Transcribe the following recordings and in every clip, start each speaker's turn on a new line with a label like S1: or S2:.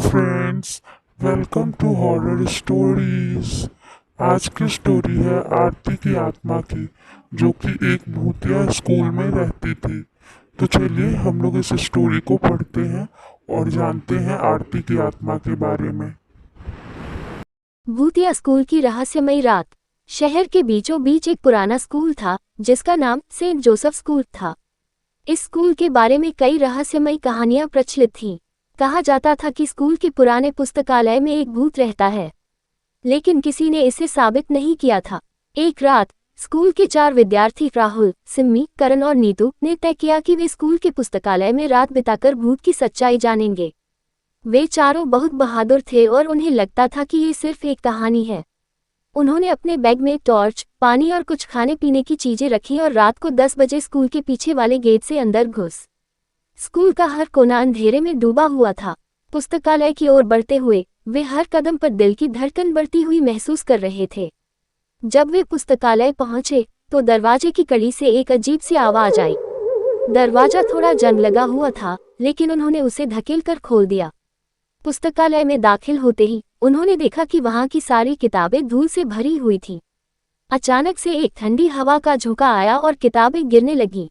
S1: Friends, welcome to horror stories. आज की story है आरती की आत्मा की, जो कि एक भूतिया स्कूल में रहती थी। तो चलिए हम लोग इस स्टोरी को पढ़ते हैं और जानते हैं आरती की आत्मा के बारे में।
S2: भूतिया स्कूल की रहस्यमयी रात। शहर के बीचों बीच एक पुराना स्कूल था जिसका नाम सेंट जोसेफ स्कूल था। इस स्कूल के बारे में कई रहस्यमयी कहानियां प्रचलित थीं। कहा जाता था कि स्कूल के पुराने पुस्तकालय में एक भूत रहता है, लेकिन किसी ने इसे साबित नहीं किया था। एक रात स्कूल के 4 विद्यार्थी राहुल, सिम्मी, करण और नीतू ने तय किया कि वे स्कूल के पुस्तकालय में रात बिताकर भूत की सच्चाई जानेंगे। वे चारों बहुत बहादुर थे और उन्हें लगता था कि ये सिर्फ एक कहानी है। उन्होंने अपने बैग में टॉर्च, पानी और कुछ खाने पीने की चीजें रखी और रात को 10 बजे स्कूल के पीछे वाले गेट से अंदर घुस। स्कूल का हर कोना अंधेरे में डूबा हुआ था। पुस्तकालय की ओर बढ़ते हुए वे हर कदम पर दिल की धड़कन बढ़ती हुई महसूस कर रहे थे। जब वे पुस्तकालय पहुंचे तो दरवाजे की कड़ी से एक अजीब सी आवाज आई। दरवाजा थोड़ा जंग लगा हुआ था, लेकिन उन्होंने उसे धकेल कर खोल दिया। पुस्तकालय में दाखिल होते ही उन्होंने देखा कि वहां की सारी किताबें धूल से भरी हुई थीं। अचानक से एक ठंडी हवा का झोंका आया और किताबें गिरने लगीं।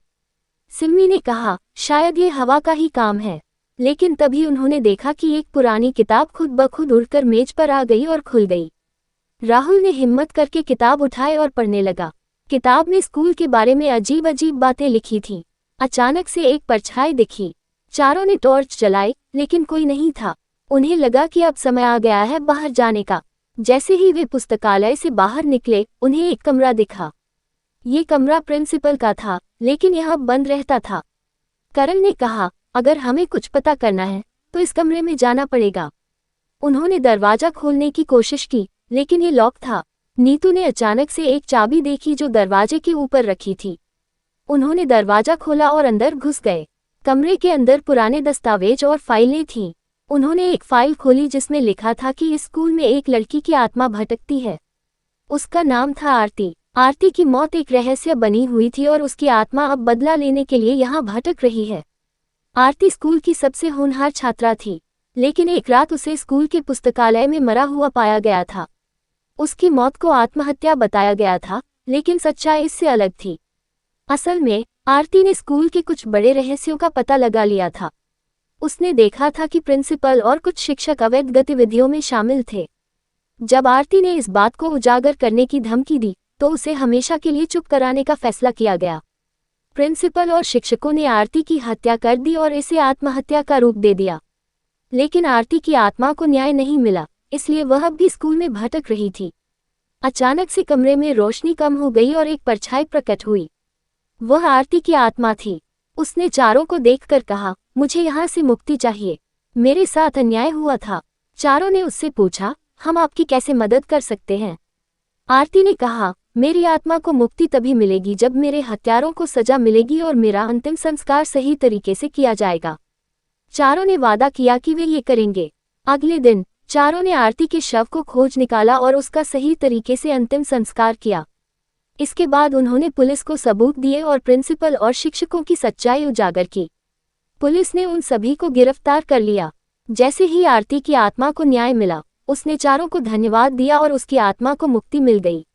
S2: सिम्मी ने कहा, शायद ये हवा का ही काम है। लेकिन तभी उन्होंने देखा कि एक पुरानी किताब खुद ब खुद उड़कर मेज पर आ गई और खुल गई। राहुल ने हिम्मत करके किताब उठाई और पढ़ने लगा। किताब में स्कूल के बारे में अजीब अजीब बातें लिखी थीं। अचानक से एक परछाई दिखी। चारों ने टॉर्च जलाई, लेकिन कोई नहीं था। उन्हें लगा कि अब समय आ गया है बाहर जाने का। जैसे ही वे पुस्तकालय से बाहर निकले, उन्हें एक कमरा दिखा। ये कमरा प्रिंसिपल का था, लेकिन यह बंद रहता था। करण ने कहा, अगर हमें कुछ पता करना है तो इस कमरे में जाना पड़ेगा। उन्होंने दरवाजा खोलने की कोशिश की, लेकिन ये लॉक था। नीतू ने अचानक से एक चाबी देखी जो दरवाजे के ऊपर रखी थी। उन्होंने दरवाजा खोला और अंदर घुस गए। कमरे के अंदर पुराने दस्तावेज और फाइलें थीं। उन्होंने एक फाइल खोली जिसमें लिखा था कि इस स्कूल में एक लड़की की आत्मा भटकती है। उसका नाम था आरती। आरती की मौत एक रहस्य बनी हुई थी और उसकी आत्मा अब बदला लेने के लिए यहाँ भटक रही है। आरती स्कूल की सबसे होनहार छात्रा थी, लेकिन एक रात उसे स्कूल के पुस्तकालय में मरा हुआ पाया गया था। उसकी मौत को आत्महत्या बताया गया था, लेकिन सच्चाई इससे अलग थी। असल में आरती ने स्कूल के कुछ बड़े रहस्यों का पता लगा लिया था। उसने देखा था कि प्रिंसिपल और कुछ शिक्षक अवैध गतिविधियों में शामिल थे। जब आरती ने इस बात को उजागर करने की धमकी दी तो उसे हमेशा के लिए चुप कराने का फैसला किया गया। प्रिंसिपल और शिक्षकों ने आरती की हत्या कर दी और इसे आत्महत्या का रूप दे दिया। लेकिन आरती की आत्मा को न्याय नहीं मिला, इसलिए वह अब भी स्कूल में भटक रही थी। अचानक से कमरे में रोशनी कम हो गई और एक परछाई प्रकट हुई। वह आरती की आत्मा थी। उसने चारों को देखकर कहा, मुझे यहाँ से मुक्ति चाहिए। मेरे साथ अन्याय हुआ था। चारों ने उससे पूछा, हम आपकी कैसे मदद कर सकते हैं? आरती ने कहा, मेरी आत्मा को मुक्ति तभी मिलेगी जब मेरे हत्यारों को सजा मिलेगी और मेरा अंतिम संस्कार सही तरीके से किया जाएगा। चारों ने वादा किया कि वे ये करेंगे। अगले दिन चारों ने आरती के शव को खोज निकाला और उसका सही तरीके से अंतिम संस्कार किया। इसके बाद उन्होंने पुलिस को सबूत दिए और प्रिंसिपल और शिक्षकों की सच्चाई उजागर की। पुलिस ने उन सभी को गिरफ्तार कर लिया। जैसे ही आरती की आत्मा को न्याय मिला, उसने चारों को धन्यवाद दिया और उसकी आत्मा को मुक्ति मिल गई।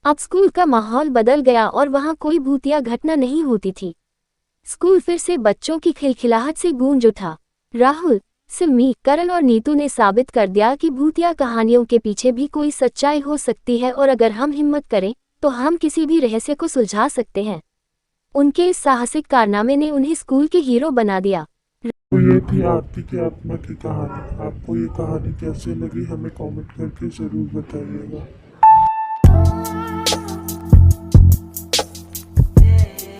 S2: अब स्कूल का माहौल बदल गया और वहां कोई भूतिया घटना नहीं होती थी। स्कूल फिर से बच्चों की खिलखिलाहट से गूंज उठा। राहुल, सिम्मी, करण और नीतू ने साबित कर दिया कि भूतिया कहानियों के पीछे भी कोई सच्चाई हो सकती है और अगर हम हिम्मत करें तो हम किसी भी रहस्य को सुलझा सकते हैं। उनके इस साहसिक कारनामे ने उन्हें स्कूल के हीरो बना दिया।
S1: तो ये थी आरती की आत्मा की कहानी। आपको ये कहानी कैसे लगी हमें कमेंट करके ज़रूर बताइएगा।